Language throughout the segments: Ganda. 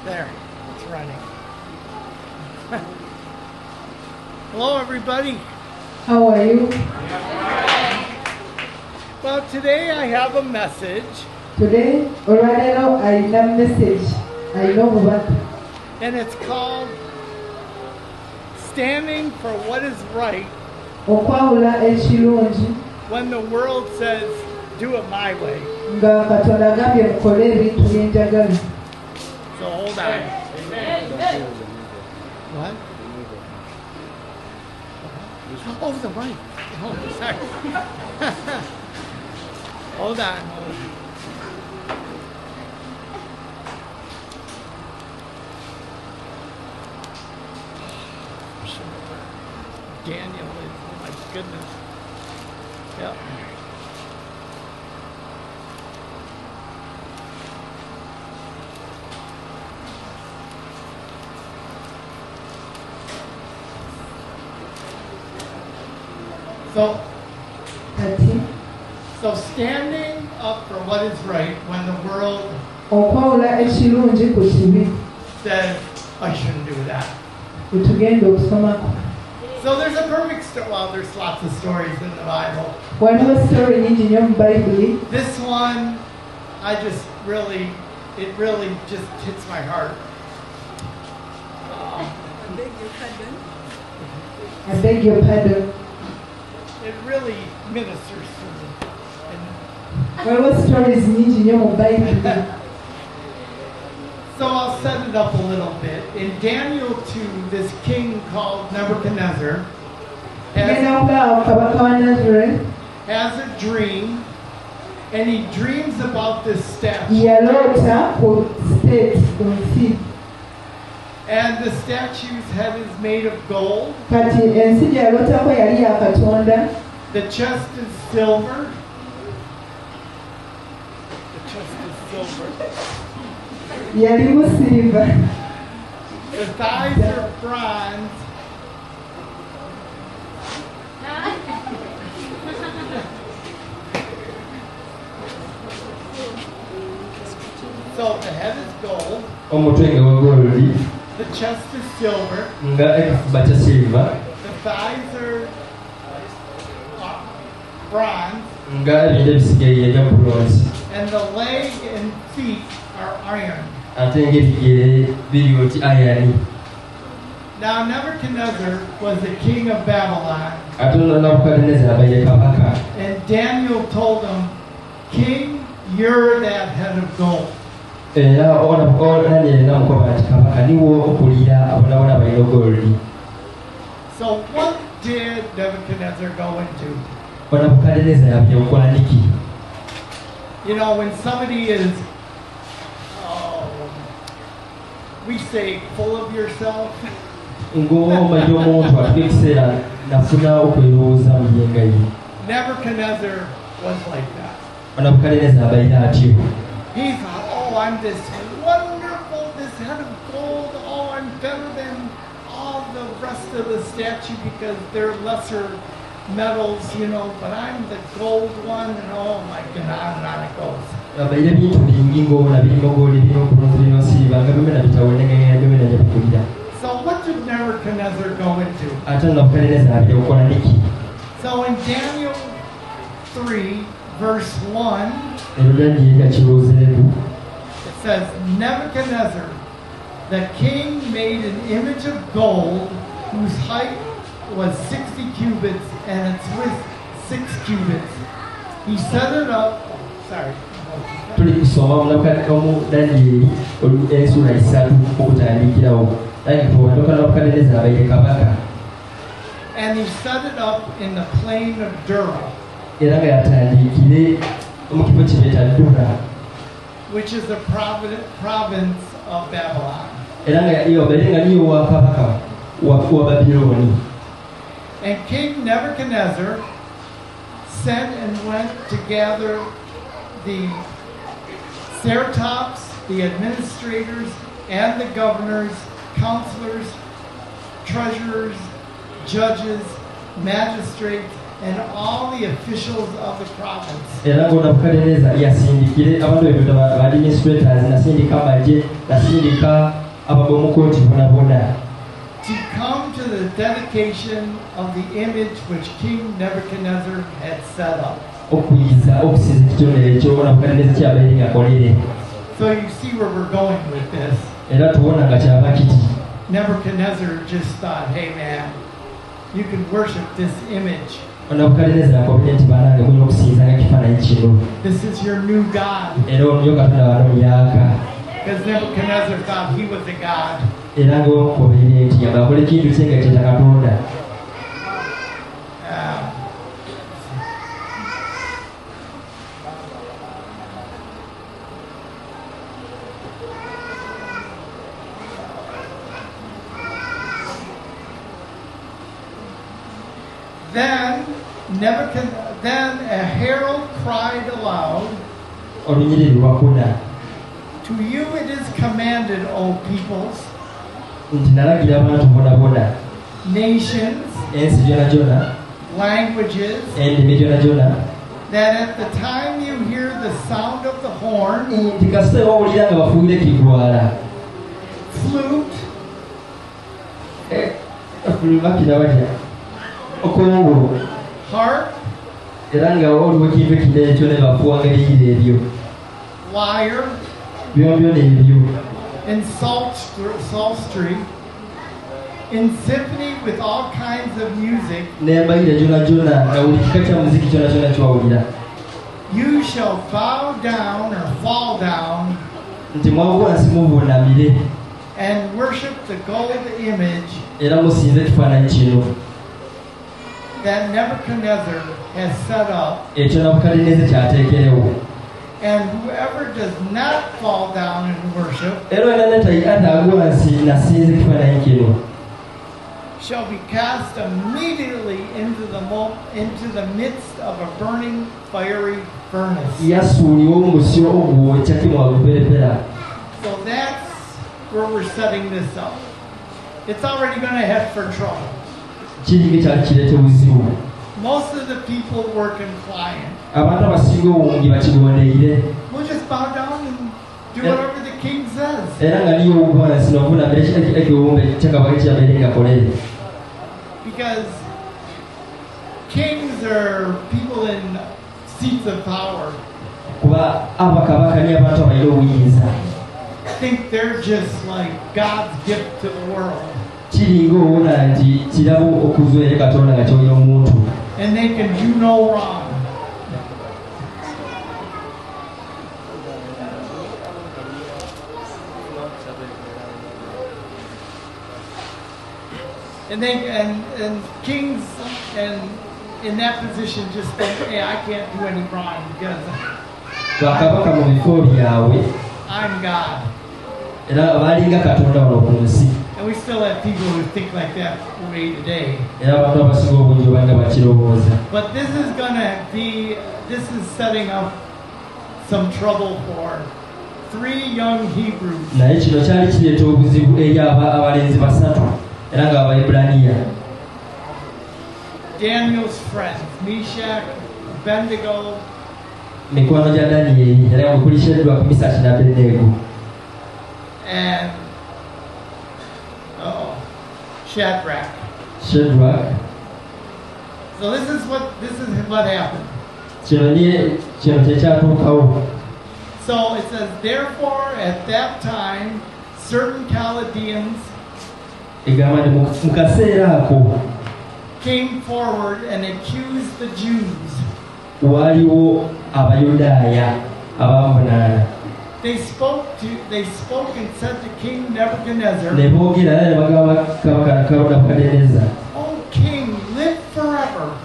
There, it's running. Hello, everybody. How are you? Well, today I have a message. Today, already now I have a message. I know what. And it's called Standing for What is Right Okwawula ekirungi when the world says, do it my way. nga Katonda agambye mukole ebintu bye njagala. So hold on. What? Oh, the mic. Oh, sorry. Hold on. Daniel is, oh my goodness. Yep. So standing up for what is right when the world Okwawula ekirungi ku kibi. says, I shouldn't do that. Tugenda okusomako. So there's a perfect story. Well, there's lots of stories in the Bible. Waliwo story nyingi nnyo mu Bayibuli. This one, it really just hits my heart. I beg your pardon. It really ministers to me. Waliwo stories nyingi nnyo mu Bayibuli. So I'll set it up a little bit. In Daniel 2, this king called Nebuchadnezzar has a dream, and he dreams about this statue. And the statue's head is made of gold. The chest is silver. The thighs are bronze. So the head is gold. The chest is silver. The thighs are bronze. And the leg and feet are iron. Now Nebuchadnezzar was the king of Babylon. And Daniel told him, King, you're that head of gold. So what did Nebuchadnezzar go into? You know, when somebody is, we say, full of yourself. Nebuchadnezzar was like that. He's, I'm this wonderful, this head of gold. Oh, I'm better than all the rest of the statue because they're lesser metals, you know, but I'm the gold one, and oh my God, and on it goes. So what did Nebuchadnezzar go into? So in Daniel 3, verse 1, it says, Nebuchadnezzar, the king, made an image of gold whose height was 60 cubits and its width 6 cubits. He set it up. Sorry. And he set it up in the plain of Dura, which is the province of Babylon. And King Nebuchadnezzar sent and went to gather the satraps, the administrators, and the governors, counselors, treasurers, judges, magistrates, and all the officials of the province. era ngo Nabukadineza yasindikire abantu beetuta ba administrators nasindika amagye nasindika abagomukooti bonabona To come to the dedication of the image which King Nebuchadnezzar had set up. okuyiza okusinza ekitongole ekyo Nabukadineza kyabaire ng'akolere. So you see where we're going with this. Era tubona nga kyaba kiti Nebuchadnezzar just thought, hey man, you can worship this image. Nabukadineza akobere nti banange mulina okusinzanga ekifaananyi kino This is your new God. era ono yo Katonda wano myaka Because Nebuchadnezzar thought he was a God. era ngaokobere nti yaba akola ekintu kye nga kyeta Katonda. Then a herald cried aloud, Olunyiriri lwakuna to you it is commanded, O peoples, nti nalagira abantu bonabona nations, ensi gyona gyona languages, endimi gyona gyona that at the time you hear the sound of the horn, nti kasita bawulira nga bafuuyira ekigwala flute, bakira batya okongolo harp, era nga waliwo ekintu ekirala ekyo ne bafuwanga ebiyira ebyo lyre, byona ebyo and psaltery, in symphony with all kinds of music, n'embayira gyona gyona nga buli kika kya muziki kyona kyona kiwawulira you shall bow down or fall down nti mwagwa wansi mubunamire and worship the gold image era musinze ekifaananyi kino that Nebuchadnezzar has set up, ekyo Nabukadineza kyateekerewo and whoever does not fall down and worship era olina atagwa wansi nasinze ekifaananyi kino shall be cast immediately into the midst of a burning fiery furnace. yasuulibwa omusyo ogwokya kimwaguperepera. So that's where we're setting this up. It's already going to head for trouble. Kiri kyali kireete buzibu. Most of the people were compliant. Abantu abasinga obungi bakigondeire. We'll just bow down and do whatever the king says. Era nga niyo ogwa wansi n'ovunamira ekiwumbe kyakabaka kyabaire ngakolere. Because kings are people in seats of power. Kuba abakabaka ni abantu abalina obuyinza. Think they're just like God's gift to the world. Kiringa obona nti kirabo okuva eri Katonda nga kyoyo omuntu. And they can do no wrong. And kings and in that position just think, hey, I can't do any wrong because Bakabaka mu bifo byabwe I'm God. era balinga Katonda wano ku nsi. And we still have people who think like that way today. Era abantu abasinga obungi banga bakirowooza. But this is setting up some trouble for 3 young Hebrews. Naye kino kyali kireeta obuzibu eri abalenzi basatu era nga Abaebbulaniya. Daniel's friends, Meshach, Abednego, mikwano gya Danyeri era nga kuli Shadrach, Mesach ne Abednego. and Shadrach. Shadrach. So this is what happened. Kino kyekyatuukawo. So it says, therefore at that time certain Chaldeans Egamba nti mu kaseera ako came forward and accused the Jews. waaliwo Abayudaaya abaamunaana. They spoke and said to King Nebuchadnezzar, ne boogera era ne bagamba kabaka Nabukadineza O king, live forever.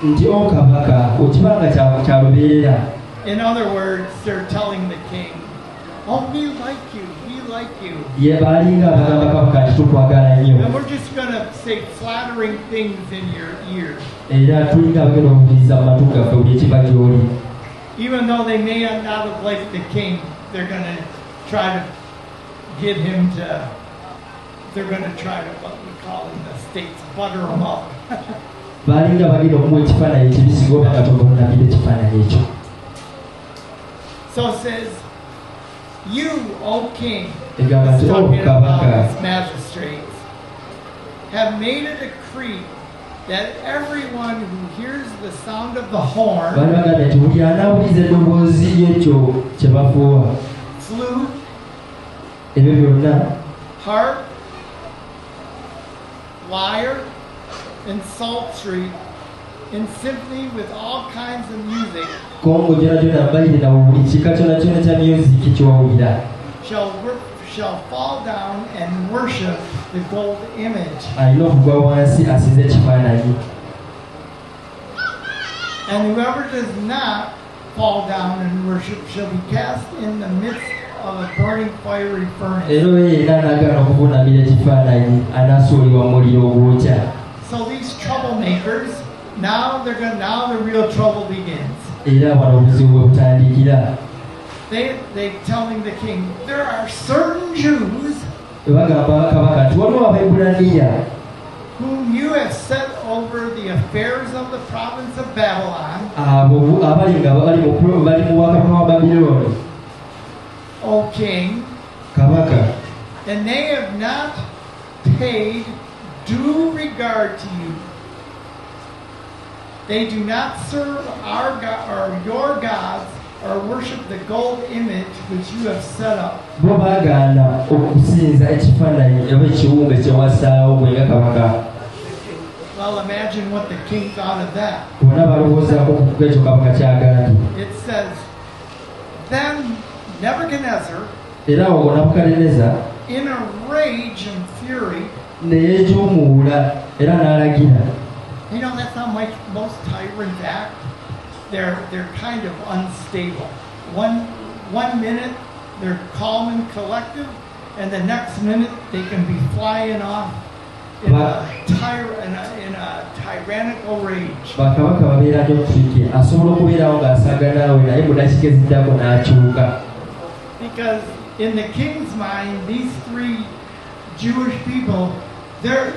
nti o kabaka okibanga kya lubeerera. In other words, they're telling the king, oh, we like you. Ye baalinga abagamba kabaka nti tukwagala nnyo. And we're just going to say flattering things in your ears. Era tulinga abagenda okuwuliriza mu matu gaffe buli ekiva gy'oli. Even though they may not have liked the king, they're going to try to get him to, they're going to try to, what we call in the States, butter him up. balinga bagenda okumuwa ekifaananyi ekibisiga oba nga tobonabira ekifaananyi ekyo. So it says, you, O king, Egamba nti talking about kabaka his magistrates, have made a decree that everyone who hears the sound of the horn, bali bagambye nti buli anaawuliza eddoboozi ly'ekyo kye bafuuwa, flute, ebyo byonna, harp, lyre, and psaltery, in symphony with all kinds of music, kongo gyonna gyonna mbayire na buli kika kyonna kyonna kya myuziki kiwawulira, shall fall down and worship the gold image. alina okugwa wansi asinze ekifaananyi. And whoever does not fall down and worship shall be cast in the midst of a burning fiery furnace. Era oyo yenna anaagaana okuvuunamira ekifaananyi anaasuulibwa mu muliro ogwokya. So these troublemakers, now the real trouble begins. Era wano obuzibu bwe butandikira. They telling the king, there are certain Jews Bagamba kabaka nti waliwo Abaebbulaniya whom you have set over the affairs of the province of Babylon, abo abali nga bali mu bwakabaka wa Babilooni, O king, kabaka, and they have not paid due regard to you. They do not serve our God or your gods or worship the gold image which you have set up. bo baagaana okusinza ekifaananyi oba ekiwumbe kye wasaawo gwe nga kabaka. Well, imagine what the king thought of that. Bonna balowoozaako ku ekyo kabaka kyagambye. It says, then Nebuchadnezzar, Era awo Nabukadineza in a rage and fury, ne yeejuumuula era n'alagira. you know, that's how most tyrants act. They're kind of unstable. One minute they're calm and collective, and the next minute they can be flying off in a tyrannical rage. Bakabaka babeera nnyo ffike, asobola okubeerawo ng'asaaga naawe naye mu dakiika eziddako n'akyuka. Because in the king's mind, these three Jewish people, they're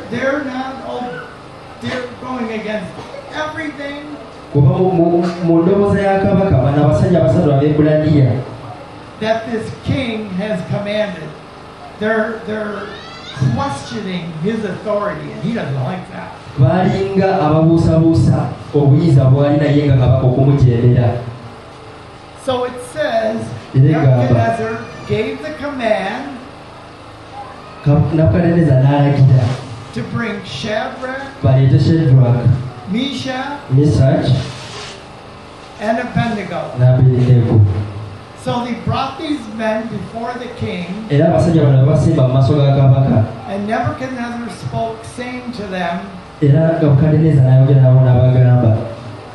going against everything. Kuba mu ndowooza ya kabaka bano abasajja basatu Abaebbulaniya That this king has commanded. They're questioning his authority, and he doesn't like that. balinga ababuusabuusa obuyinza bw'ali naye nga kabaka okumujeemera. So it says, Irigaba. Nebuchadnezzar gave the command Nabukadineza n'alagira to bring Shadrach, baleete Shadrach, Meshach, Mesach and Abednego. n'Abedenego. So they brought these men before the king, Era abasajja bano ne basimba mu maaso ga kabaka. and Nebuchadnezzar spoke, saying to them, Era Nabukadineza n'ayogera nabo n'abagamba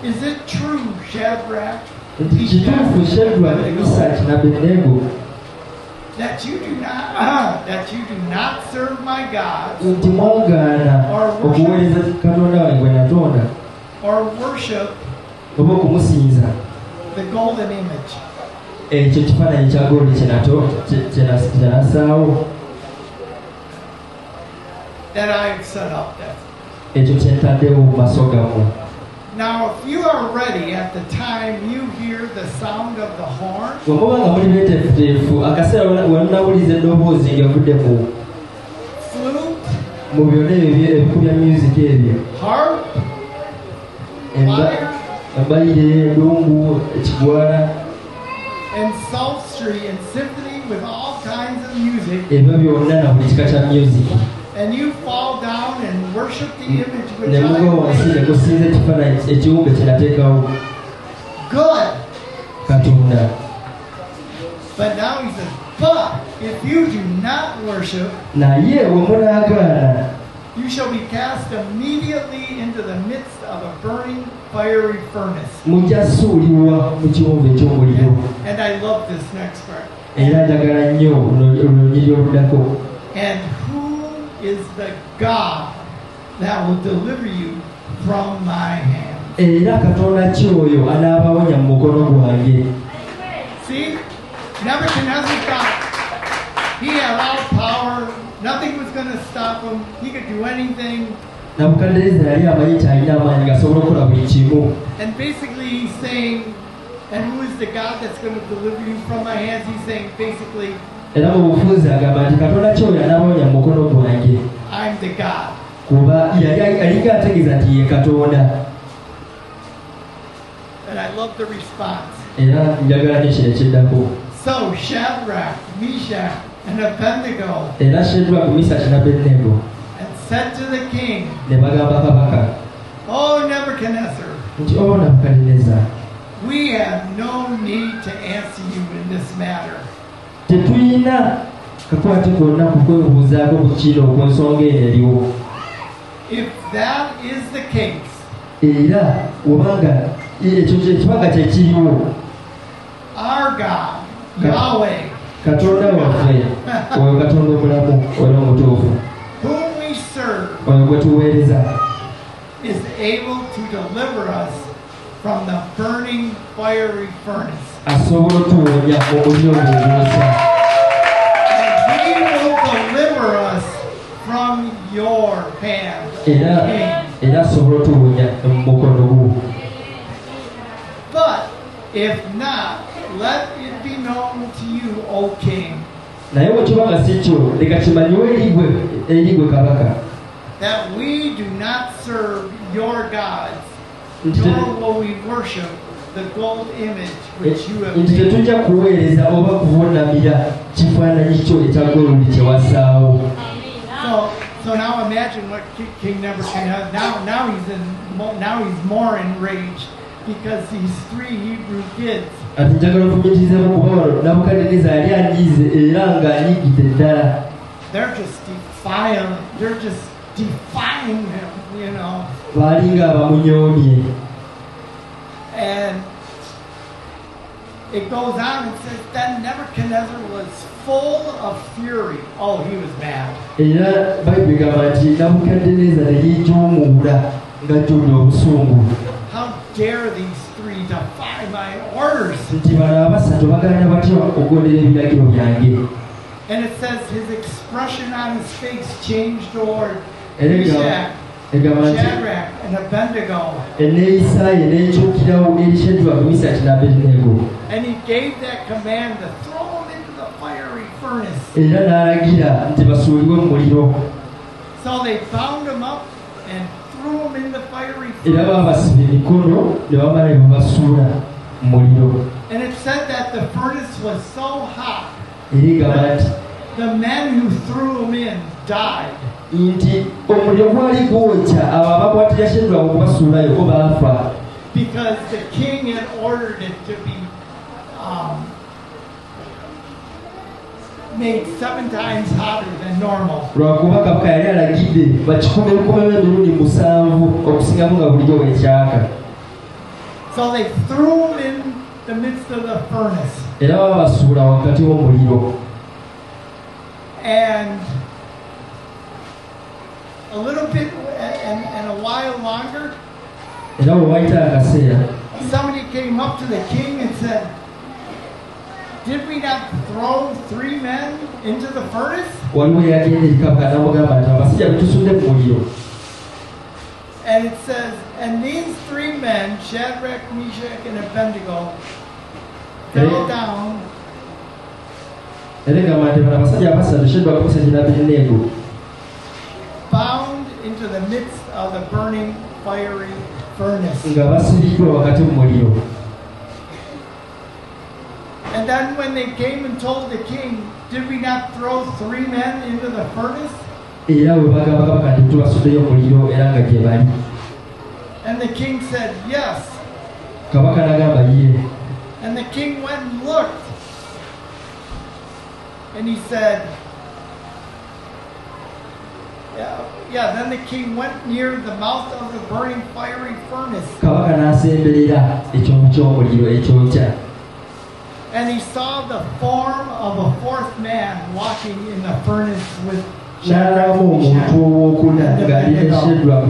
is it true, Shadrach, nti kituufu Shadrach, Mesach n'Abedenego that you do not serve my gods nti mwagaana okuweereza Katonda wange gwe natonda or worship oba okumusinza the golden image ekyo kifaananyi kya goldi kye nasaawo that I have set up. ekyo kye ntaddewo mu maaso gammwe. Now, if you are ready at the time you hear the sound of the horn, bwe muba nga muli beeteefuteefu akaseera we munawuliza eddoboozi ng'evudde flute, mu byonna ebyo ebiku bya music ebyo, harp, lyre, embalire, endungu, ekigwala, and psaltery and symphony with all kinds of music, ebyo byonna na buli kika kya music, and you fall down and worship the image which ne I mugwa wansi ne have made, musinza ekifaananyi ekiwumbe kye nateekawo good. Katonda. But now he says, but if you do not worship, Naye bwe munaagaana you shall be cast immediately into the midst of a burning fiery furnace. mujja suulibwa mu kiwumbe eky'omuliro. And I love this next part. Era njagala nnyo olunyiriri oludako. And who is the God that will deliver you from my hand? Era Katonda ki oyo anaabawonya mu mukono gwange. See, Nebuchadnezzar thought he had all power. Nothing was going to stop him. He could do anything. Nabukadneza yali amanyi alina amaanyi gasobola okukola buli kimu. And basically he's saying, and who is the God that's going to deliver you from my hands? He's saying basically, Era mu bufunze agamba nti Katonda kyoyo anaawonya mu mukono gwange. I'm the God. Kuba yalinga ategeeza nti ye Katonda. And I love the response. Era njagala nnyo kino ekiddako. So Shadrach, Meshach, and Abednego Era Shadrach, Meshach n'Abednego and said to the king, ne bagamba kabaka O Nebuchadnezzar, nti Nabukadneza, we have no need to answer you in this matter. tetulina kakwate konna kukwebuuzaako ku kino ku nsonga eno eriwo. If that is the case, Era obanga ekyo ekibanga kyekiriwo, our God, Yahweh, Katonda waffe oyo Katonda omulamu oyo omutuufu whom we serve, oyo gwe tuweereza, is able to deliver us from the burning fiery furnace. asobola otuwonya omuliro ogw'okuwosa. And he will deliver us from your hand, King. Era asobola otuwonya mu mukono gwo. But if not, let it be known to you, O King, Naye bwe kibanga si kyo, leka kimanyiwe eri gwe kabaka, that we do not serve your gods, nti nor will we worship the gold image which you have nti made. tetujja kuweereza oba kuvuunamira kifaananyi kyo ekya goludi kye wassaawo. So now imagine what King Nebuchadnezzar. Now he's more enraged because these three Hebrew kids. Ati njagala okunyitirizamu kuba wano Nabukadneza yali anyiize era ng'anyiigidde ddala. They're just defying him, you know. Baalinga abamunyoomye. And it goes on and says, then Nebuchadnezzar was full of fury. Oh, he was mad. Era Bayibuli egamba nti Nabukadneza ne yeejoomuula ng'ajjudde obusungu. How dare these three defy my orders? Nti bano abasatu bagaana batya okugondera ebiragiro byange. And it says his expression on his face changed toward Era Meshach, egamba nti Shadrach, and Abednego. enneeyisa ye n'ekyukirawo eri Shadrach, Meshach n'Abednego. And he gave that command to throw them into the fiery furnace. Era n'alagira nti basuulibwe mu muliro. So they bound him up and threw him in the fiery Era furnace. baabasiba emikono ne bamala ne babasuula mu muliro. And it said that the furnace was so hot, Era egamba nti the men who threw him in died. nti omuliro gwali gwokya abo abakwatira Shadrach okubasuulayo bo baafa. Because the king had ordered it to be made 7 times hotter than normal. Lwakuba kabaka yali alagidde bakikumekumemu emirundi 7 okusingamu nga bulijjo bwekyaka. So they threw him in the midst of the furnace. Era babasuula wakati w'omuliro. And a little bit, and a while longer, Era bwe wayita akaseera somebody came up to the king and said, did we not throw 3 men into the furnace? waliwo eyagenda eri kabaka n'amugamba nti abasajja betusudde mu muliro. And it says, and these 3 men, Shadrach, Meshach, and Abednego, fell down Era egamba nti bano abasajja abasatu Shadrach, Meshach n'Abednego bound into the midst of the burning fiery furnace. nga basibiddwa wakati mu muliro. And then when they came and told the king, did we not throw 3 men into the furnace? Era bwe bagamba kabaka nti tubasuddeyo mu muliro era nga gye bali. And the king said, yes. Kabaka n'agamba ye. And the king went and looked. And he said, then the king went near the mouth of the burning fiery furnace. Kabaka n'asemberera ekyombo ky'omuliro ekyokya. And he saw the form of a 4th man walking in the furnace with N'alaba Shadrach, omuntu Meshach, ow'okuna and ng'ali ne Abednego. Shadrach,